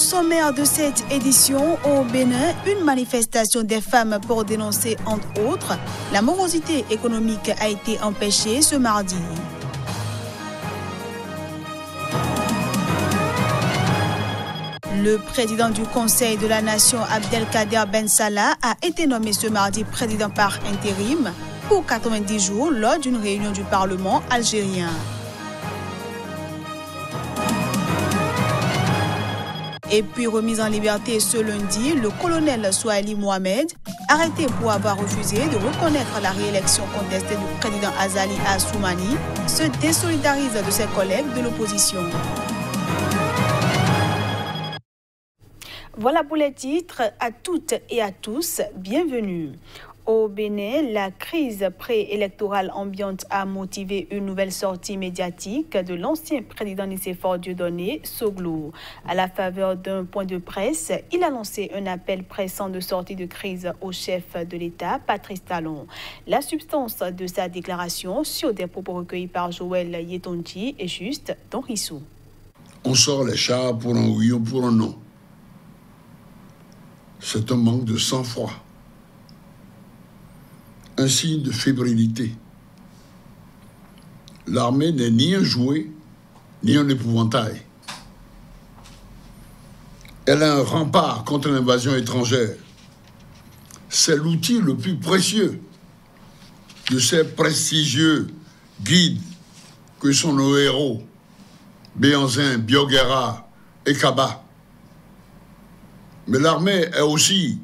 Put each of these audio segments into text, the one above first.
sommaire de cette édition, au Bénin, une manifestation des femmes pour dénoncer, entre autres, la morosité économique a été empêchée ce mardi. Le président du Conseil de la Nation, Abdelkader Ben Salah, a été nommé ce mardi président par intérim pour 90 jours lors d'une réunion du Parlement algérien. Et puis remis en liberté ce lundi, le colonel Souaili Mohamed, arrêté pour avoir refusé de reconnaître la réélection contestée du président Azali Assoumani, se désolidarise de ses collègues de l'opposition. Voilà pour les titres. À toutes et à tous, bienvenue. Au Bénin, la crise préélectorale ambiante a motivé une nouvelle sortie médiatique de l'ancien président Nicéphore Dieudonné, Soglo. À la faveur d'un point de presse, il a lancé un appel pressant de sortie de crise au chef de l'État, Patrice Talon. La substance de sa déclaration, sur des propos recueillis par Joël Yetonji, est juste dans Rissou. On sort les chars pour un oui ou pour un non. C'est un manque de sang-froid. Un signe de fébrilité. L'armée n'est ni un jouet, ni un épouvantail. Elle est un rempart contre l'invasion étrangère. C'est l'outil le plus précieux de ces prestigieux guides que sont nos héros, Béanzin, Bioguera et Kaba. Mais l'armée est aussi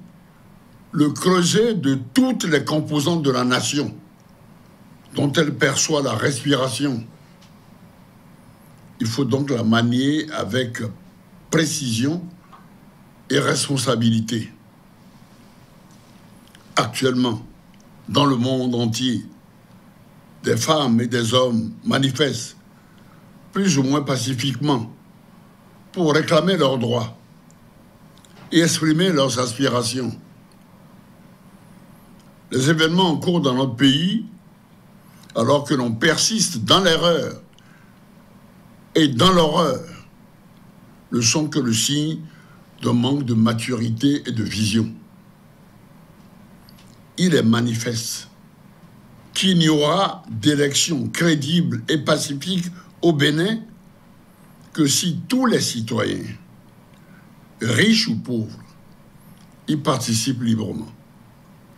le creuset de toutes les composantes de la nation, dont elle perçoit la respiration. Il faut donc la manier avec précision et responsabilité. Actuellement, dans le monde entier, des femmes et des hommes manifestent, plus ou moins pacifiquement, pour réclamer leurs droits et exprimer leurs aspirations. Les événements en cours dans notre pays, alors que l'on persiste dans l'erreur et dans l'horreur, ne sont que le signe d'un manque de maturité et de vision. Il est manifeste qu'il n'y aura d'élection crédible et pacifique au Bénin que si tous les citoyens, riches ou pauvres, y participent librement.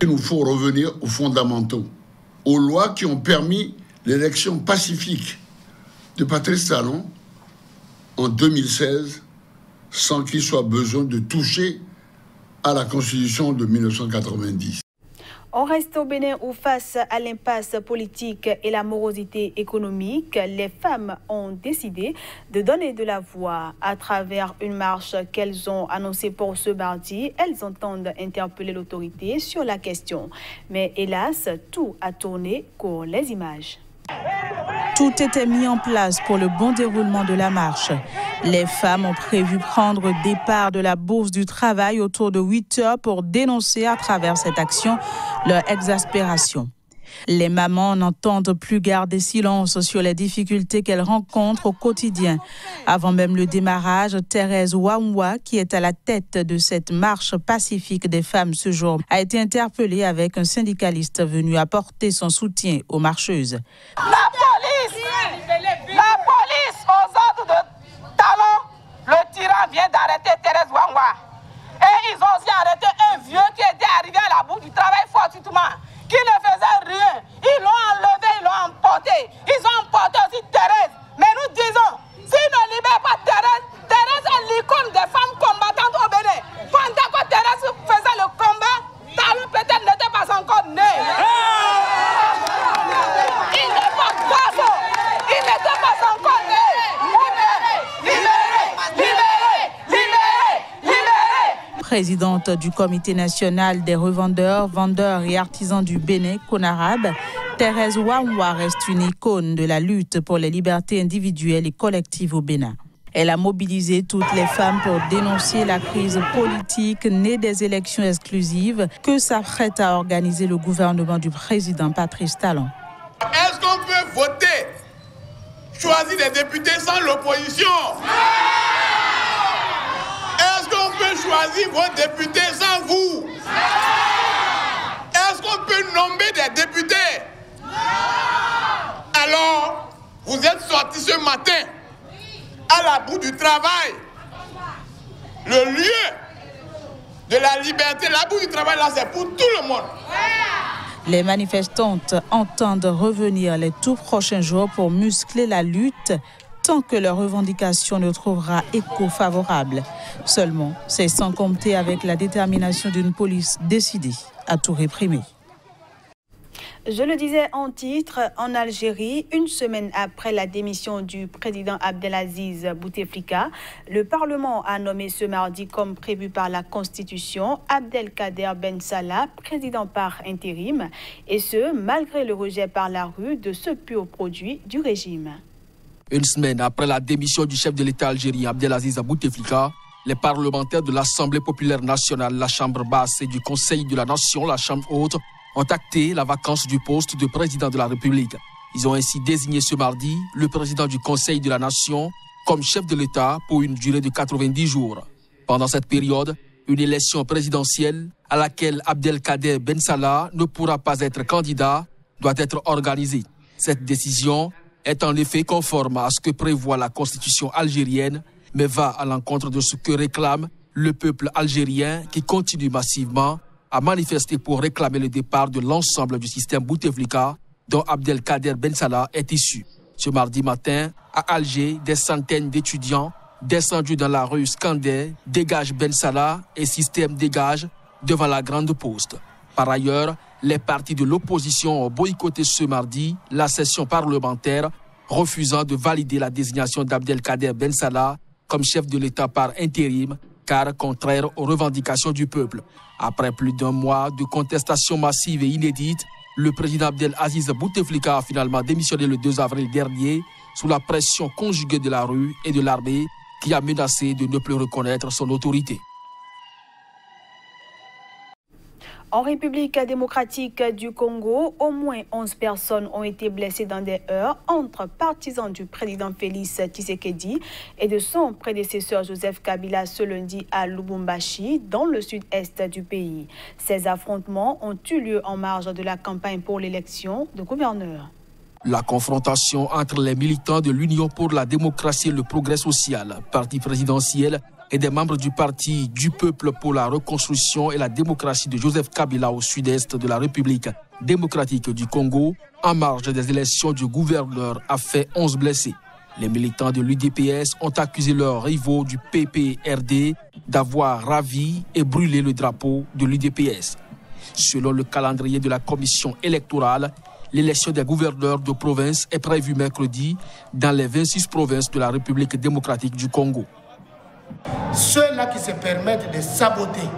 Il nous faut revenir aux fondamentaux, aux lois qui ont permis l'élection pacifique de Patrice Talon en 2016, sans qu'il soit besoin de toucher à la Constitution de 1990. On reste au Bénin où, face à l'impasse politique et la morosité économique, les femmes ont décidé de donner de la voix. À travers une marche qu'elles ont annoncée pour ce mardi, elles entendent interpeller l'autorité sur la question. Mais hélas, tout a tourné court. Les images. Tout était mis en place pour le bon déroulement de la marche. Les femmes ont prévu prendre départ de la Bourse du Travail autour de 8 heures pour dénoncer à travers cette action leur exaspération. Les mamans n'entendent plus garder silence sur les difficultés qu'elles rencontrent au quotidien. Avant même le démarrage, Thérèse Ouaoua, qui est à la tête de cette marche pacifique des femmes ce jour, a été interpellée avec un syndicaliste venu apporter son soutien aux marcheuses. La police aux ordres de Talon, le tyran vient d'arrêter Thérèse Ouaoua. Et ils ont aussi arrêté un vieux qui était arrivé à la Bourse du Travail fortuitement, qui ne faisait rien. Ils l'ont enlevé, ils l'ont emporté. Ils ont emporté aussi Thérèse. Mais nous disons, s'ils ne libèrent pas Thérèse, Thérèse est l'icône des femmes combattantes au Bénin. Pendant que Thérèse faisait le combat, Talon peut-être n'était pas encore né. Il n'est pas garçon. Il n'était pas encore né. Présidente du Comité national des revendeurs, vendeurs et artisans du Bénin, CONARAB, Thérèse Ouaoua reste une icône de la lutte pour les libertés individuelles et collectives au Bénin. Elle a mobilisé toutes les femmes pour dénoncer la crise politique née des élections exclusives que s'apprête à organiser le gouvernement du président Patrice Talon. Est-ce qu'on peut voter, choisir des députés sans l'opposition? peut choisir vos députés sans vous? Est-ce qu'on peut nommer des députés? Alors, vous êtes sortis ce matin à la bout du travail. Le lieu de la liberté, la bout du travail, là, c'est pour tout le monde. Les manifestantes entendent revenir les tout prochains jours pour muscler la lutte tant que leur revendication ne trouvera écho favorable. Seulement, c'est sans compter avec la détermination d'une police décidée à tout réprimer. Je le disais en titre, en Algérie, une semaine après la démission du président Abdelaziz Bouteflika, le Parlement a nommé ce mardi, comme prévu par la Constitution, Abdelkader Ben Salah, président par intérim, et ce, malgré le rejet par la rue de ce pur produit du régime. Une semaine après la démission du chef de l'État algérien Abdelaziz Bouteflika, les parlementaires de l'Assemblée populaire nationale, la Chambre basse et du Conseil de la Nation, la Chambre haute, ont acté la vacance du poste de président de la République. Ils ont ainsi désigné ce mardi le président du Conseil de la Nation comme chef de l'État pour une durée de 90 jours. Pendant cette période, une élection présidentielle à laquelle Abdelkader Ben Salah ne pourra pas être candidat doit être organisée. Cette décision est en effet conforme à ce que prévoit la Constitution algérienne, mais va à l'encontre de ce que réclame le peuple algérien qui continue massivement à manifester pour réclamer le départ de l'ensemble du système Bouteflika dont Abdelkader Ben Salah est issu. Ce mardi matin, à Alger, des centaines d'étudiants descendus dans la rue scandaient « Dégage Ben Salah » et « Système dégage » devant la Grande Poste. Par ailleurs, les partis de l'opposition ont boycotté ce mardi la session parlementaire, refusant de valider la désignation d'Abdelkader Ben Salah comme chef de l'État par intérim, car contraire aux revendications du peuple. Après plus d'un mois de contestation massive et inédite, le président Abdelaziz Bouteflika a finalement démissionné le 2 avril dernier sous la pression conjuguée de la rue et de l'armée qui a menacé de ne plus reconnaître son autorité. En République démocratique du Congo, au moins 11 personnes ont été blessées dans des heurts entre partisans du président Félix Tshisekedi et de son prédécesseur Joseph Kabila ce lundi à Lubumbashi, dans le sud-est du pays. Ces affrontements ont eu lieu en marge de la campagne pour l'élection de gouverneur. La confrontation entre les militants de l'Union pour la démocratie et le progrès social, parti présidentiel, et des membres du Parti du peuple pour la reconstruction et la démocratie de Joseph Kabila au sud-est de la République démocratique du Congo, en marge des élections du gouverneur, a fait 11 blessés. Les militants de l'UDPS ont accusé leurs rivaux du PPRD d'avoir ravi et brûlé le drapeau de l'UDPS. Selon le calendrier de la commission électorale, l'élection des gouverneurs de province est prévue mercredi dans les 26 provinces de la République démocratique du Congo. Ceux-là qui se permettent de saboter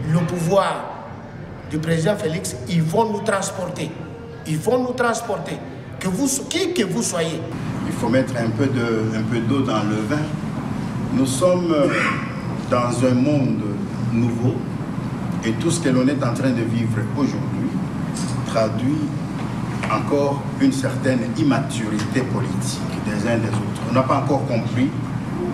le pouvoir du président Félix, ils vont nous transporter. Ils vont nous transporter. Qui que vous soyez. Il faut mettre un peu d'eau dans le vin. Nous sommes dans un monde nouveau et tout ce que l'on est en train de vivre aujourd'hui traduit encore une certaine immaturité politique des uns des autres. On n'a pas encore compris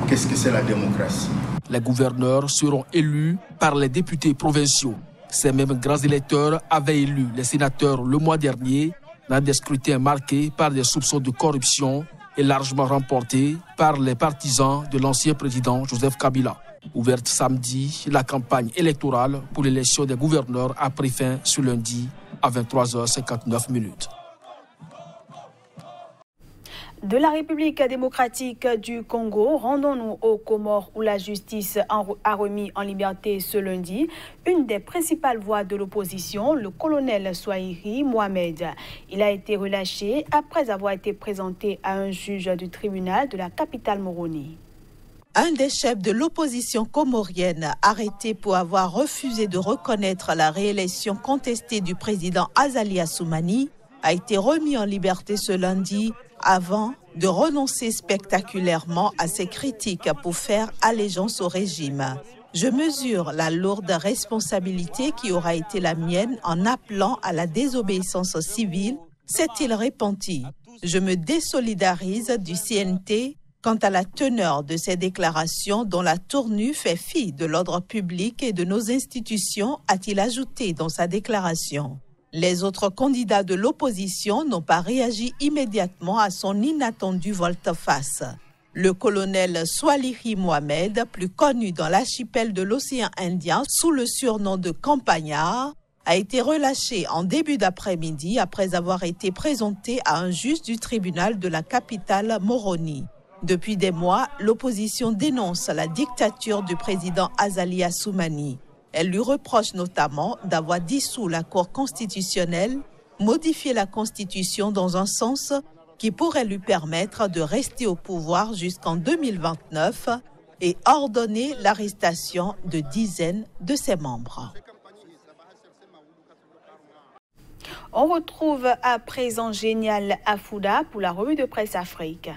qu'est-ce que c'est la démocratie. Les gouverneurs seront élus par les députés provinciaux. Ces mêmes grands électeurs avaient élu les sénateurs le mois dernier dans des scrutins marqués par des soupçons de corruption et largement remportés par les partisans de l'ancien président Joseph Kabila. Ouverte samedi, la campagne électorale pour l'élection des gouverneurs a pris fin ce lundi à 23h59. De la République démocratique du Congo, rendons-nous aux Comores où la justice a remis en liberté ce lundi une des principales voix de l'opposition, le colonel Swahili Mohamed. Il a été relâché après avoir été présenté à un juge du tribunal de la capitale Moroni. Un des chefs de l'opposition comorienne, arrêté pour avoir refusé de reconnaître la réélection contestée du président Azali Assoumani, a été remis en liberté ce lundi avant de renoncer spectaculairement à ses critiques pour faire allégeance au régime. Je mesure la lourde responsabilité qui aura été la mienne en appelant à la désobéissance civile, s'est-il repenti. Je me désolidarise du CNT Quant à la teneur de ces déclarations dont la tournure fait fi de l'ordre public et de nos institutions, a-t-il ajouté dans sa déclaration. Les autres candidats de l'opposition n'ont pas réagi immédiatement à son inattendu volte-face. Le colonel Swalihi Mohamed, plus connu dans l'archipel de l'océan Indien sous le surnom de Campagnard, a été relâché en début d'après-midi après avoir été présenté à un juge du tribunal de la capitale Moroni. Depuis des mois, l'opposition dénonce la dictature du président Azali Assoumani. Elle lui reproche notamment d'avoir dissous la Cour constitutionnelle, modifié la Constitution dans un sens qui pourrait lui permettre de rester au pouvoir jusqu'en 2029 et ordonner l'arrestation de dizaines de ses membres. On retrouve à présent Génial Afouda pour la revue de presse Afrique.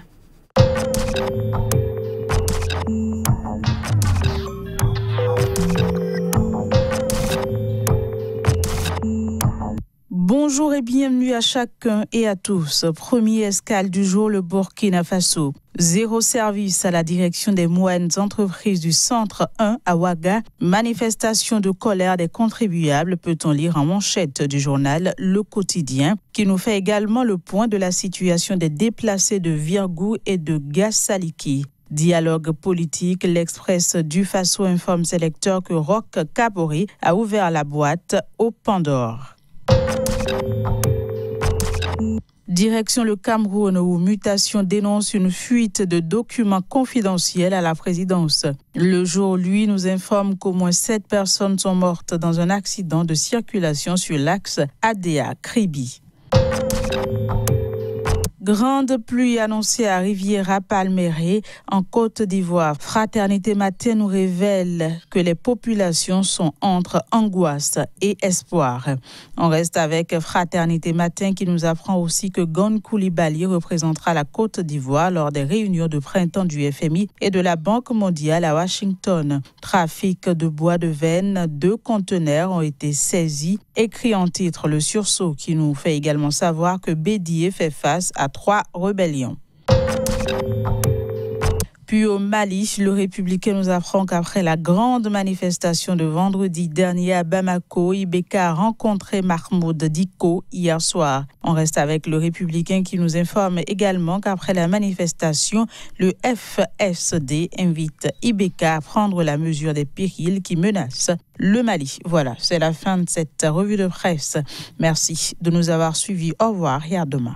Bonjour et bienvenue à chacun et à tous. Première escale du jour, le Burkina Faso. Zéro service à la direction des moyennes entreprises du centre 1 à Ouaga. Manifestation de colère des contribuables, peut-on lire en manchette du journal Le Quotidien, qui nous fait également le point de la situation des déplacés de Virgou et de Gassaliki. Dialogue politique, l'Express du Faso informe ses lecteurs que Roch Kabore a ouvert la boîte au Pandore. Direction le Cameroun où Mutation dénonce une fuite de documents confidentiels à la présidence. Le jour, lui, nous informe qu'au moins 7 personnes sont mortes dans un accident de circulation sur l'axe Adéa-Kribi. Grande pluie annoncée à Riviera-Palméré, en Côte d'Ivoire. Fraternité Matin nous révèle que les populations sont entre angoisse et espoir. On reste avec Fraternité Matin qui nous apprend aussi que Gon Koulibaly représentera la Côte d'Ivoire lors des réunions de printemps du FMI et de la Banque mondiale à Washington. Trafic de bois de veine, 2 conteneurs ont été saisis. Écrit en titre le sursaut qui nous fait également savoir que Bédié fait face à 3 rébellions. Puis au Mali, le Républicain nous apprend qu'après la grande manifestation de vendredi dernier à Bamako, Ibeka a rencontré Mahmoud Dicko hier soir. On reste avec le Républicain qui nous informe également qu'après la manifestation, le FSD invite Ibeka à prendre la mesure des périls qui menacent le Mali. Voilà, c'est la fin de cette revue de presse. Merci de nous avoir suivis. Au revoir et à demain.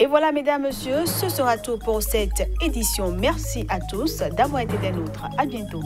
Et voilà, mesdames, messieurs, ce sera tout pour cette édition. Merci à tous d'avoir été des nôtres. À bientôt.